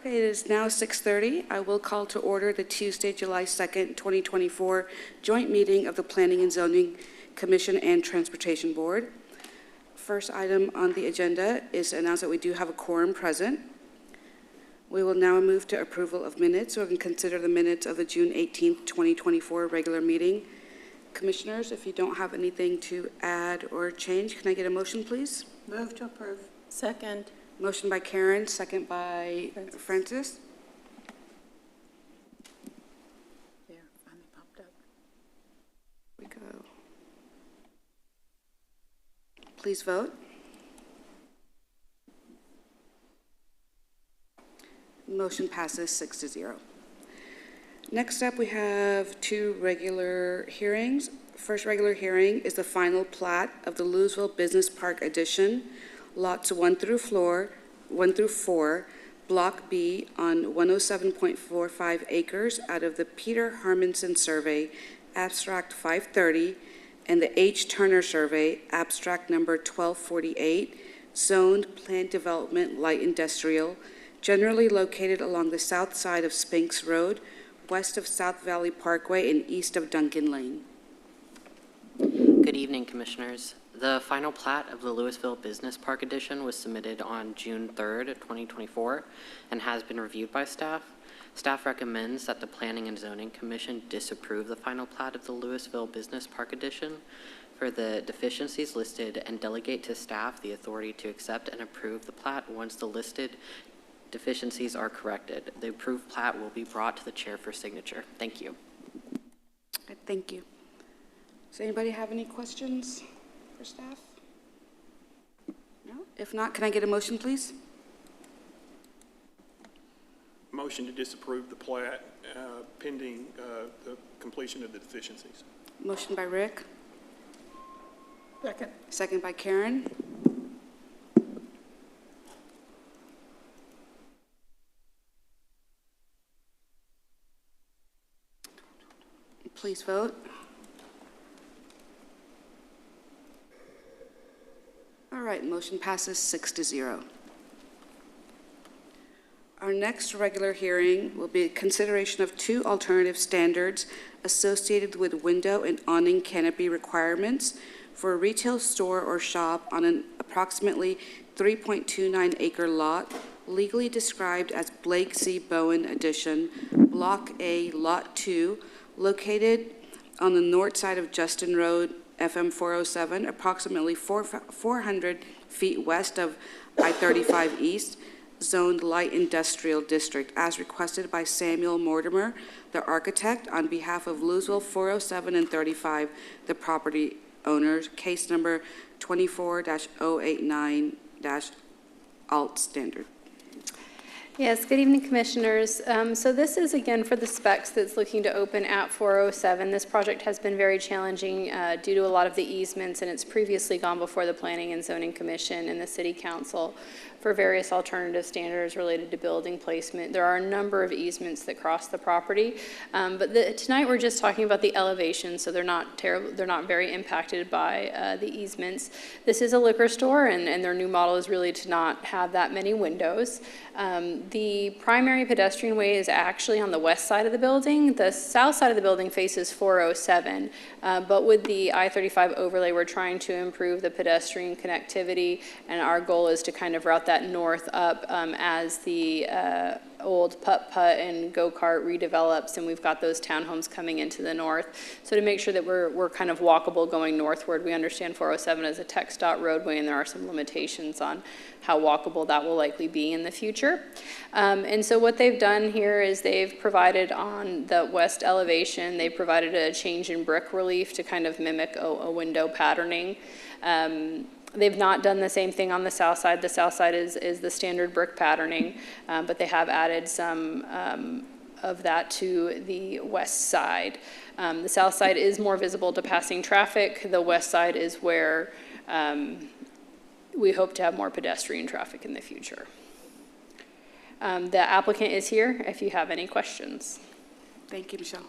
Okay, it is now 6:30. I will call to order the Tuesday, July 2nd, 2024 joint meeting of the Planning and Zoning Commission and Transportation Board. First item on the agenda is to announce that we do have a quorum present. We will now move to approval of minutes, so we can consider the minutes of the June 18th, 2024 regular meeting. Commissioners, if you don't have anything to add or change, can I get a motion, please? Move to approve. Second. Motion by Karen, second by Francis. There, finally popped up. Here we go. Please vote. Motion passes 6-0. Next up, we have two regular hearings. First regular hearing is the final plat of the Louisville Business Park Addition, lots 1 through 4, Block B on 107.45 acres out of the Peter Harmonson Survey, Abstract 530, and the H. Turner Survey, Abstract number 1248, zoned planned development light industrial, generally located along the south side of Spinks Road, west of South Valley Parkway, and east of Duncan Lane. Good evening, Commissioners. The final plat of the Louisville Business Park Addition was submitted on June 3rd, 2024, and has been reviewed by staff. Staff recommends that the Planning and Zoning Commission disapprove the final plat of the Louisville Business Park Addition for the deficiencies listed and delegate to staff the authority to accept and approve the plat once the listed deficiencies are corrected. The approved plat will be brought to the chair for signature. Thank you. Thank you. Does anybody have any questions for staff? No? If not, can I get a motion, please? Motion to disapprove the plat pending the completion of the deficiencies. Motion by Rick. Second. Second by Karen. Please vote. All right, motion passes 6-0. Our next regular hearing will be a consideration of two alternative standards associated with window and awning canopy requirements for a retail store or shop on an approximately 3.29 acre lot legally described as Blake C. Bowen Addition, Block A, Lot 2, located on the north side of Justin Road, FM 407, approximately 400 feet west of I-35 East, zoned light industrial district, as requested by Samuel Mortimer, the architect, on behalf of Louisville 407 and 35, the property owners, case number 24-089-alt standard. Yes, good evening, Commissioners. So this is, again, for the specs that's looking to open at 407. This project has been very challenging due to a lot of the easements, and it's previously gone before the Planning and Zoning Commission and the City Council for various alternative standards related to building placement. There are a number of easements that cross the property, but tonight we're just talking about the elevation, so they're not terrible. They're not very impacted by the easements. This is a liquor store, and their new model is really to not have that many windows. The primary pedestrian way is actually on the west side of the building. The south side of the building faces 407, but with the I-35 overlay, we're trying to improve the pedestrian connectivity, and our goal is to kind of route that north up as the old putt-putt and go-kart redevelops, and we've got those townhomes coming into the north. So to make sure that we're kind of walkable going northward, we understand 407 is a TxDOT roadway, and there are some limitations on how walkable that will likely be in the future. And so what they've done here is they've provided on the west elevation, they provided a change in brick relief to kind of mimic a window patterning. They've not done the same thing on the south side. The south side is the standard brick patterning, but they have added some of that to the west side. The south side is more visible to passing traffic. The west side is where we hope to have more pedestrian traffic in the future. The applicant is here if you have any questions. Thank you, Michelle.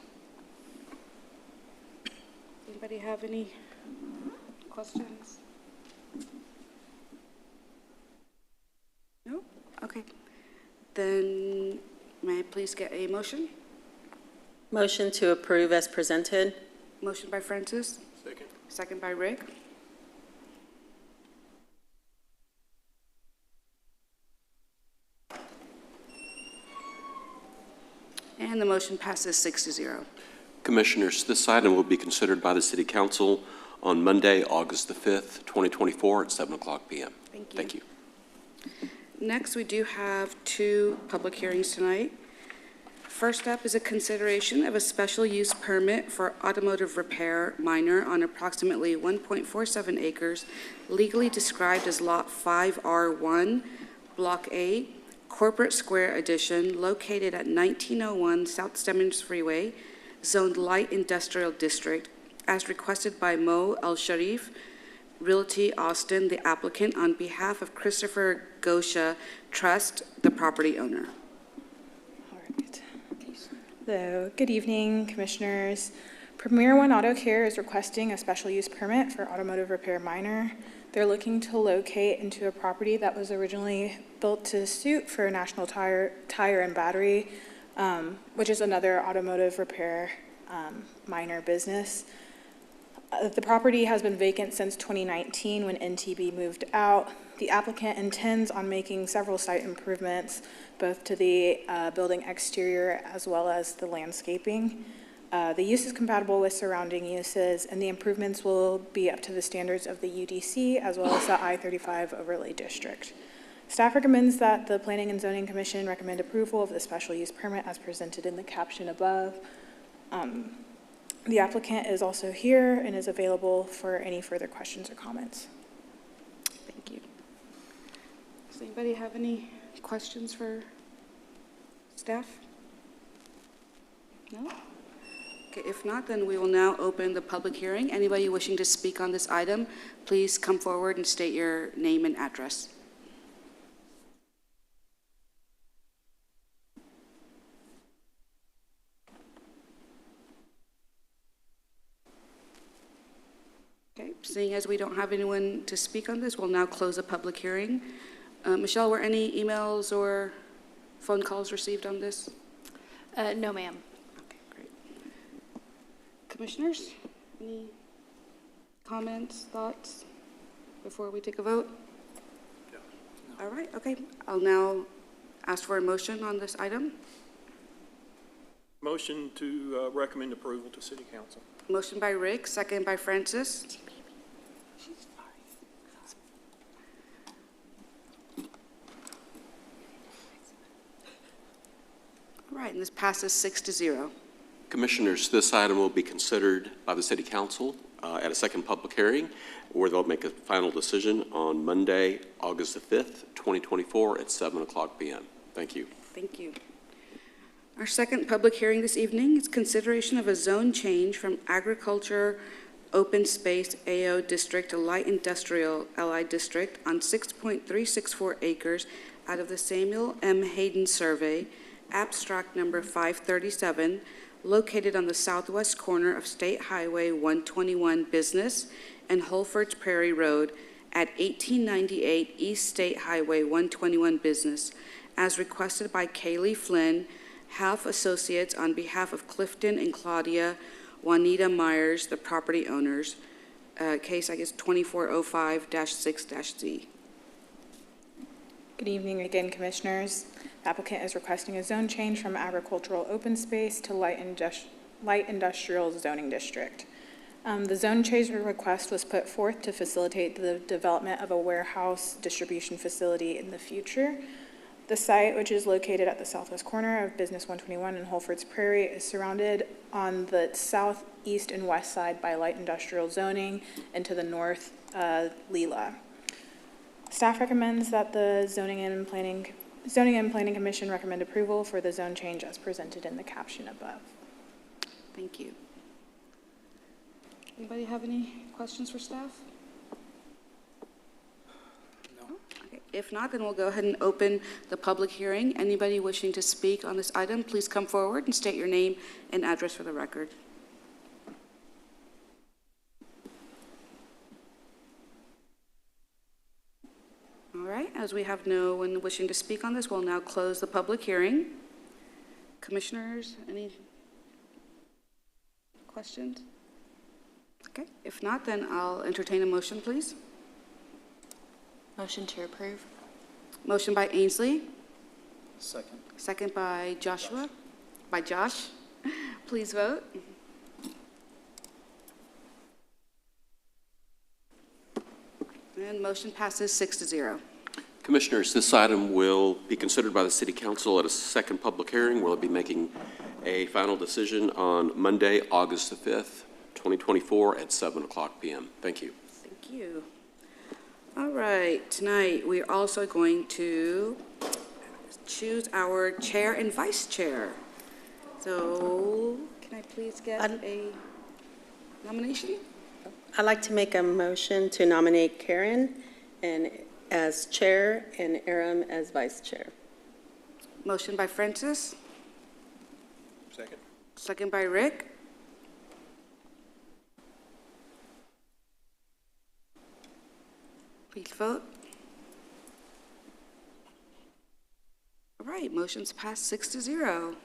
Anybody have any questions? No? Okay. Then may I please get a motion? Motion to approve as presented. Motion by Francis, Second. second by Rick. And the motion passes 6-0. Commissioners, this item will be considered by the City Council on Monday, August the 5th, 2024 at 7 o'clock p.m. Thank you. Thank you. Next, we do have 2 public hearings tonight. First up is a consideration of a special use permit for automotive repair minor on approximately 1.47 acres, legally described as Lot 5R1, Block A, Corporate Square Addition, located at 1901 South Stemmons Freeway, zoned Light Industrial District, as requested by Mo El Sharif, Realty Austin, the applicant, on behalf of Christopher Gosha Trust, the property owner. All right. So, good evening, Commissioners. Premier One Auto Care is requesting a special use permit for automotive repair minor. They're looking to locate into a property that was originally built to suit for National Tire and Battery, which is another automotive repair minor business. The property has been vacant since 2019 when NTB moved out. The applicant intends on making several site improvements, both to the building exterior as well as the landscaping. The use is compatible with surrounding uses, and the improvements will be up to the standards of the UDC as well as the I-35 overlay district. Staff recommends that the Planning and Zoning Commission recommend approval of the special use permit as presented in the caption above. The applicant is also here and is available for any further questions or comments. Thank you. Does anybody have any questions for staff? No? Okay, if not, then we will now open the public hearing. Anybody wishing to speak on this item, please come forward and state your name and address. Okay, seeing as we don't have anyone to speak on this, we'll now close the public hearing. Michelle, were any emails or phone calls received on this? No, ma'am. Okay, great. Commissioners, any comments, thoughts before we take a vote? No. All right, okay. I'll now ask for a motion on this item. Motion to recommend approval to City Council. Motion by Rick, second by Francis. All right, and this passes 6-0. Commissioners, this item will be considered by the City Council at a second public hearing, where they'll make a final decision on Monday, August the 5th, 2024 at 7 o'clock p.m. Thank you. Thank you. Our second public hearing this evening is consideration of a zone change from agriculture open space AO district to light industrial LI district on 6.364 acres out of the Samuel M. Hayden survey, abstract number 537, located on the southwest corner of State Highway 121 Business and Holford's Prairie Road at 1898 East State Highway 121 Business, as requested by Kaylee Flynn, Half Associates, on behalf of Clifton and Claudia Juanita Myers, the property owners. Case, 2405-6-Z. Good evening again, Commissioners. The applicant is requesting a zone change from agricultural open space to light industrial zoning district. The zone change request was put forth to facilitate the development of a warehouse distribution facility in the future. The site, which is located at the southwest corner of Business 121 and Holford's Prairie, is surrounded on the south, east, and west side by light industrial zoning, and to the north, Leela. Staff recommends that the Zoning and Planning Commission recommend approval for the zone change as presented in the caption above. Thank you. Anybody have any questions for staff? Okay, if not, then we'll go ahead and open the public hearing. Anybody wishing to speak on this item, please come forward and state your name and address for the record. All right, as we have no one wishing to speak on this, we'll now close the public hearing. Commissioners, any questions? Okay, if not, then I'll entertain a motion, please. Motion to approve. Motion by Ainsley, Second. second by Josh. Please vote. And motion passes 6-0. Commissioners, this item will be considered by the City Council at a second public hearing. We'll be making a final decision on Monday, August the 5th, 2024 at 7:00 p.m. Thank you. Thank you. All right, tonight we're also going to choose our chair and vice chair. So can I please get a nomination? I'd like to make a motion to nominate Karen as chair and Aram as vice chair. Motion by Francis, Second. second by Rick. Please vote. All right, motion's passed 6-0.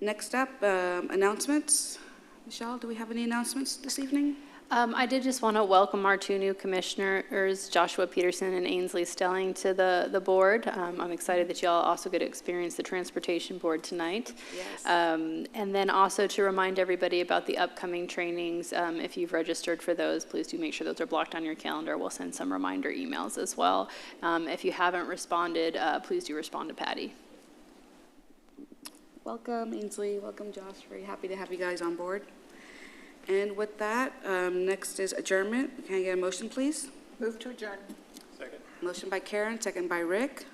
Next up, announcements. Michelle, do we have any announcements this evening? I did just want to welcome our two new commissioners, Joshua Peterson and Ainsley Stelling, to the board. I'm excited that you all also get to experience the Transportation Board tonight. Yes. And then also to remind everybody about the upcoming trainings. If you've registered for those, please do make sure those are blocked on your calendar. We'll send some reminder emails as well. If you haven't responded, please do respond to Patty. Welcome, Ainsley. Welcome, Josh. Very happy to have you guys on board. And with that, next is adjournment. Can I get a motion, please? Move to adjourn. Second. Motion by Karen, second by Rick.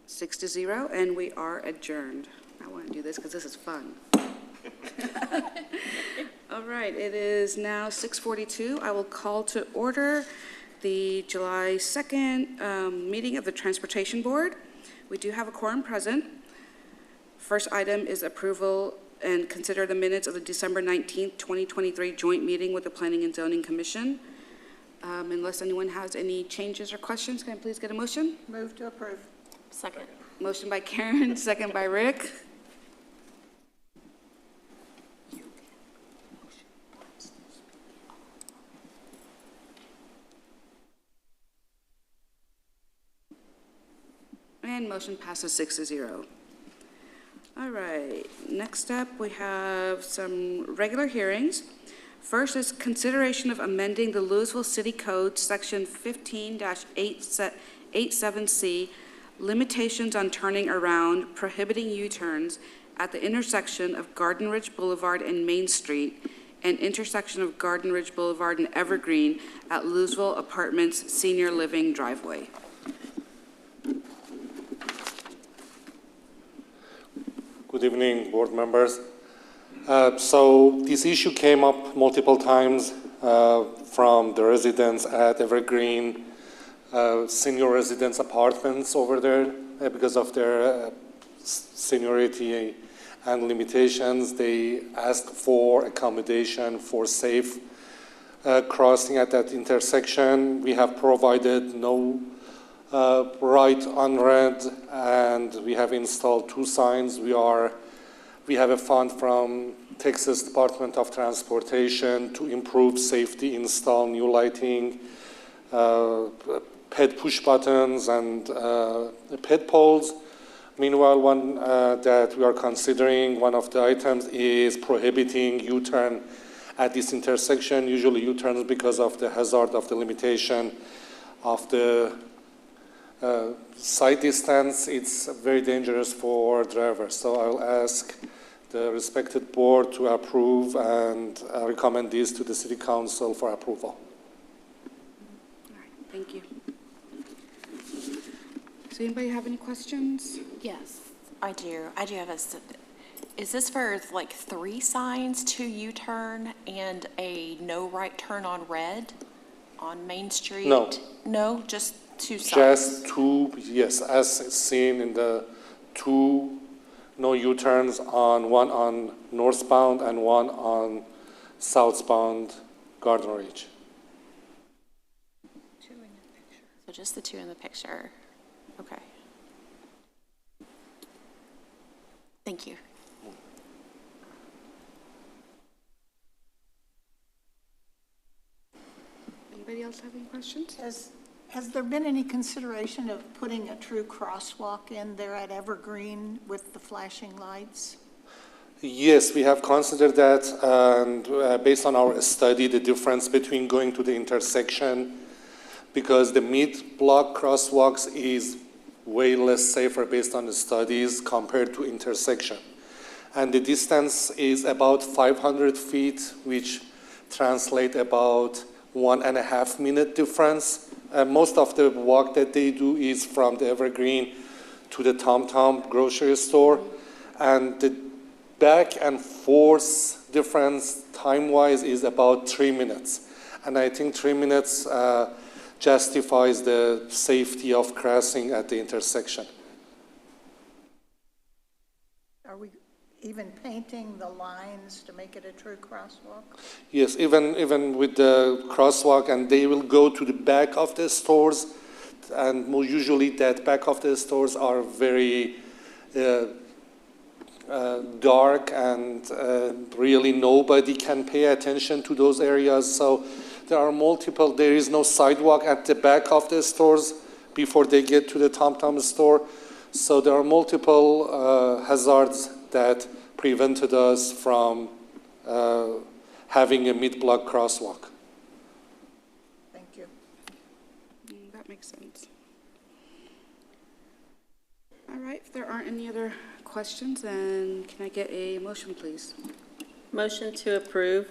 Six to 0, and we are adjourned. I want to do this because this is fun. All right, it is now 6:42. I will call to order the July 2nd meeting of the Transportation Board. We do have a quorum present. First item is approval and consider the minutes of the December 19th, 2023 joint meeting with the Planning and Zoning Commission. Unless anyone has any changes or questions, can I please get a motion? Move to approve. Second. Motion by Karen, second by Rick. And motion passes 6-0. All right, next up, we have some regular hearings. First is consideration of amending the Louisville City Code, Section 15-87C, limitations on turning around, prohibiting U-turns at the intersection of Garden Ridge Boulevard and Main Street and intersection of Garden Ridge Boulevard and Evergreen at Louisville Apartments Senior Living Driveway. Good evening, board members. So this issue came up multiple times from the residents at Evergreen senior residence apartments over there because of their seniority and limitations. They asked for accommodation for safe crossing at that intersection. We have provided no right unread, and we have installed 2 signs. We have a fund from Texas Department of Transportation to improve safety, install new lighting, PED push buttons, and PED poles. Meanwhile, one that we are considering, one of the items is prohibiting U-turn at this intersection. Usually U-turns because of the hazard of the limitation of the side distance. It's very dangerous for drivers. So I'll ask the respected board to approve and recommend this to the City Council for approval. All right, thank you. Does anybody have any questions? Yes, I do. I do have is this for like 3 signs, 2 U-turn and a no right turn on red on Main Street? No. No, just 2 signs? Just 2, yes, as seen in the 2 no U-turns on one on northbound and one on southbound Garden Ridge. So just the two in the picture. Okay. Thank you. Anybody else have any questions? Has there been any consideration of putting a true crosswalk in there at Evergreen with the flashing lights? Yes, we have considered that, and based on our study, the difference between going to the intersection, because the mid-block crosswalks is way less safer based on the studies compared to intersection. And the distance is about 500 feet, which translate about 1.5 minute difference. Most of the walk that they do is from the Evergreen to the Tom Tom grocery store. And the back and forth difference time-wise is about 3 minutes. And I think 3 minutes justifies the safety of crossing at the intersection. Are we even painting the lines to make it a true crosswalk? Yes, even with the crosswalk, and they will go to the back of the stores, and more usually that back of the stores are very dark, and really nobody can pay attention to those areas. So there is no sidewalk at the back of the stores before they get to the Tom Tom store. So there are multiple hazards that prevented us from having a mid-block crosswalk. Thank you. That makes sense. All right, if there aren't any other questions, then can I get a motion, please? Motion to approve.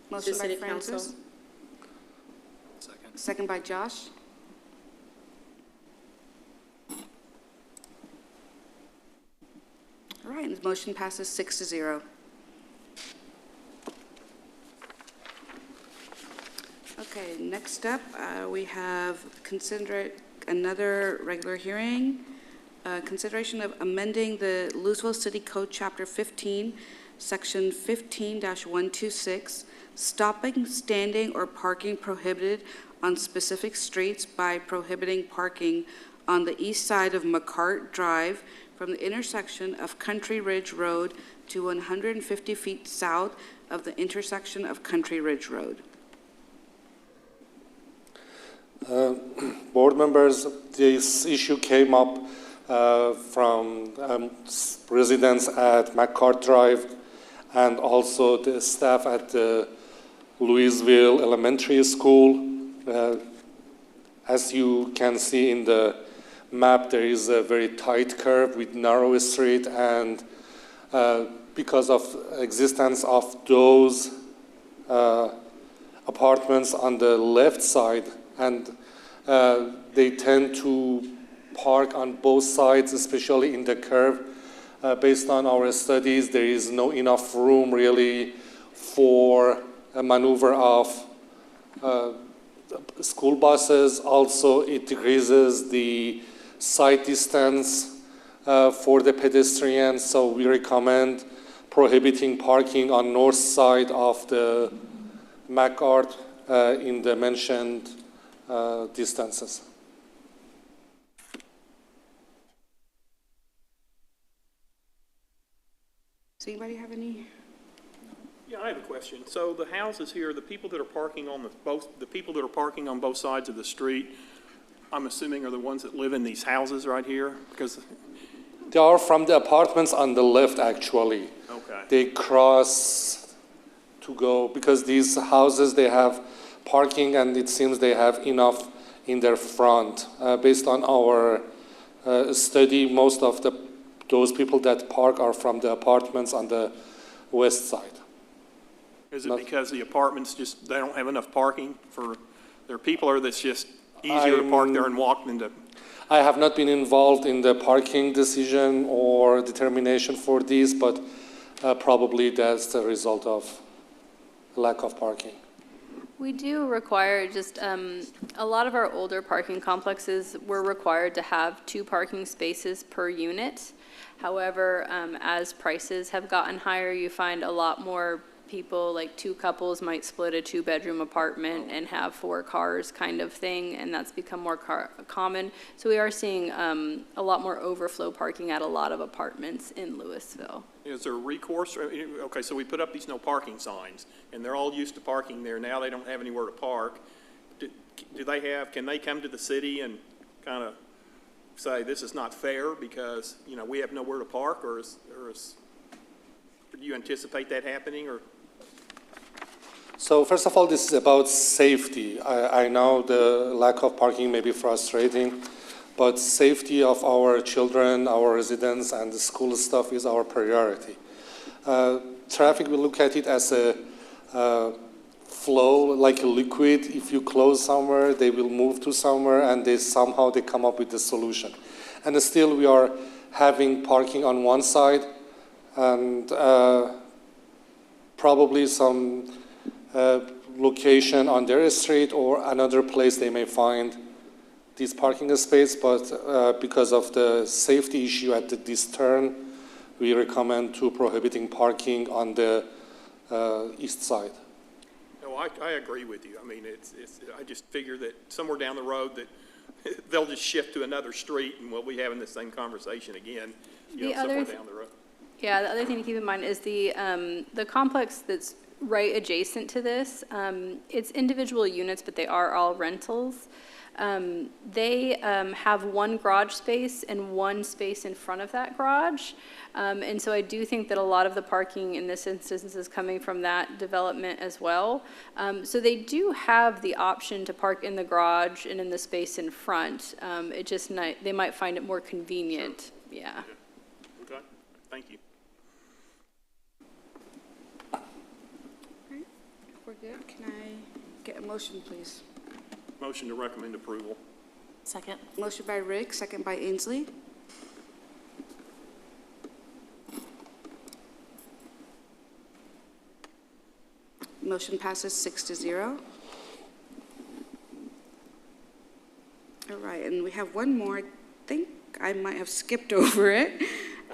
Motion by City Francis. Council. Second by Josh. All right, and the motion passes 6-0. Okay, next up, we have another regular hearing. Consideration of amending the Louisville City Code, Chapter 15, Section 15-126, stopping, standing, or parking prohibited on specific streets by prohibiting parking on the east side of McCart Drive from the intersection of Country Ridge Road to 150 feet south of the intersection of Country Ridge Road. Board members, this issue came up from residents at McCart Drive and also the staff at the Louisville Elementary School. As you can see in the map, there is a very tight curve with narrow street, and because of existence of those apartments on the left side, and they tend to park on both sides, especially in the curve. Based on our studies, there is no enough room really for a maneuver of school buses. Also, it decreases the sight distance for the pedestrians, so we recommend prohibiting parking on north side of the McCart in the mentioned distances. Does anybody have any? Yeah, I have a question. So the houses here, the people that are parking on the people that are parking on both sides of the street, I'm assuming are the ones that live in these houses right here? Because they are from the apartments on the left, actually. okay. They cross to go, because these houses, they have parking, and it seems they have enough in their front. Based on our study, most of those people that park are from the apartments on the west side. Is it because the apartments they don't have enough parking for their people, or that's just easier to park there and walk than to? I have not been involved in the parking decision or determination for these, but probably that's the result of lack of parking. We do require just, a lot of our older parking complexes were required to have 2 parking spaces per unit. However, as prices have gotten higher, you find a lot more people, like 2 couples might split a 2-bedroom apartment and have 4 cars kind of thing, and that's become more common. So we are seeing a lot more overflow parking at a lot of apartments in Louisville. Is there a recourse? Okay, so we put up these no parking signs, and they're all used to parking there. Now they don't have anywhere to park. Can they come to the city and kind of say, this is not fair because, we have nowhere to park, or do you anticipate that happening, or? So first of all, this is about safety. I know the lack of parking may be frustrating, but safety of our children, our residents, and the school stuff is our priority. Traffic, we look at it as a flow, like a liquid. If you close somewhere, they will move to somewhere, and somehow they come up with a solution. And still, we are having parking on one side, and probably some location on their street or another place they may find this parking space, but because of the safety issue at this turn, we recommend to prohibiting parking on the east side. No, I agree with you. I mean, I just figure that somewhere down the road that they'll just shift to another street and we'll be having the same conversation again, somewhere down the road. Yeah, the other thing to keep in mind is the complex that's right adjacent to this. It's individual units, but they are all rentals. They have 1 garage space and 1 space in front of that garage. And so I do think that a lot of the parking in this instance is coming from that development as well. So they do have the option to park in the garage and in the space in front. They might find it more convenient. Sure. Yeah. Okay, thank you. We're good. Can I get a motion, please? Motion to recommend approval. Second. Motion by Rick, second by Ainsley. Motion passes 6-0. All right, and we have one more. I think I might have skipped over it.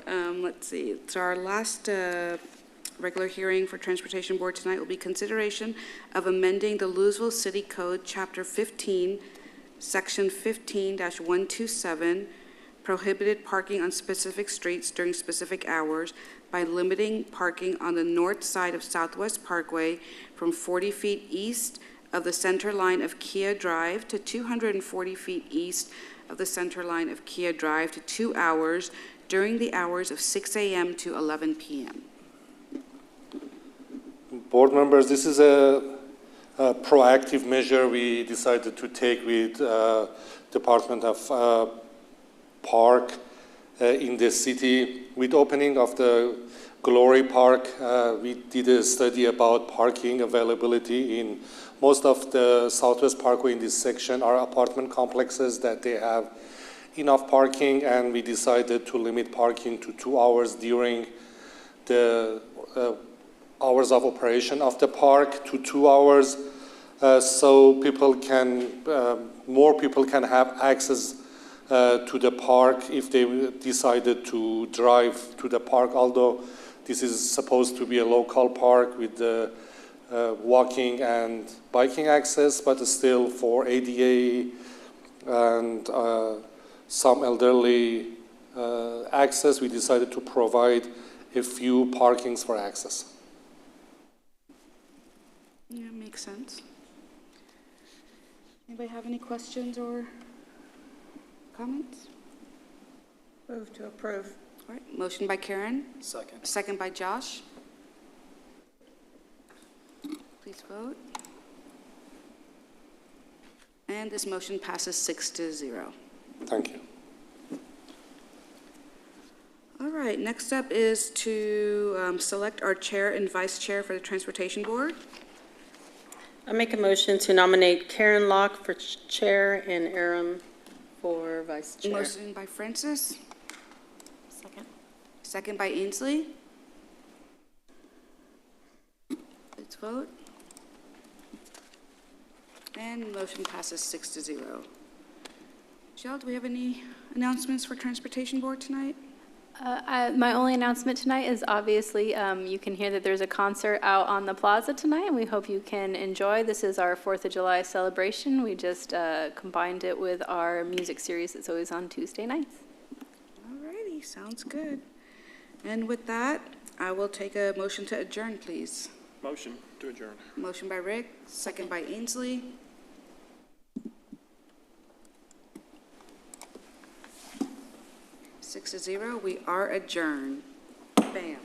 Let's see. So our last regular hearing for Transportation Board tonight will be consideration of amending the Louisville City Code, Chapter 15, Section 15-127, prohibited parking on specific streets during specific hours by limiting parking on the north side of Southwest Parkway from 40 feet east of the center line of Kia Drive to 240 feet east of the center line of Kia Drive to 2 hours during the hours of 6 a.m. to 11 p.m. Board members, this is a proactive measure we decided to take with Department of Park in the city. With opening of the Glory Park, we did a study about parking availability in most of the Southwest Parkway in this section are apartment complexes that they have enough parking, and we decided to limit parking to 2 hours during the hours of operation of the park to 2 hours, so more people can have access to the park if they decided to drive to the park, although this is supposed to be a local park with the walking and biking access, but still for ADA and some elderly access, we decided to provide a few parkings for access. Yeah, makes sense. Anybody have any questions or comments? Move to approve. All right, motion by Karen. Second. Second by Josh. Please vote. And this motion passes 6-0. Thank you. All right, next up is to select our chair and vice chair for the Transportation Board. I make a motion to nominate Karen Locke for chair and Aram for vice chair. Motion by Francis. Second. Second by Ainsley. Let's vote. And motion passes 6-0. Michelle, do we have any announcements for Transportation Board tonight? My only announcement tonight is obviously, you can hear that there's a concert out on the plaza tonight, and we hope you can enjoy. This is our 4th of July celebration. We just combined it with our music series that's always on Tuesday nights. All righty, sounds good. And with that, I will take a motion to adjourn, please. Motion to adjourn. Motion by Rick, second by Ainsley. 6-0, we are adjourned. Bam.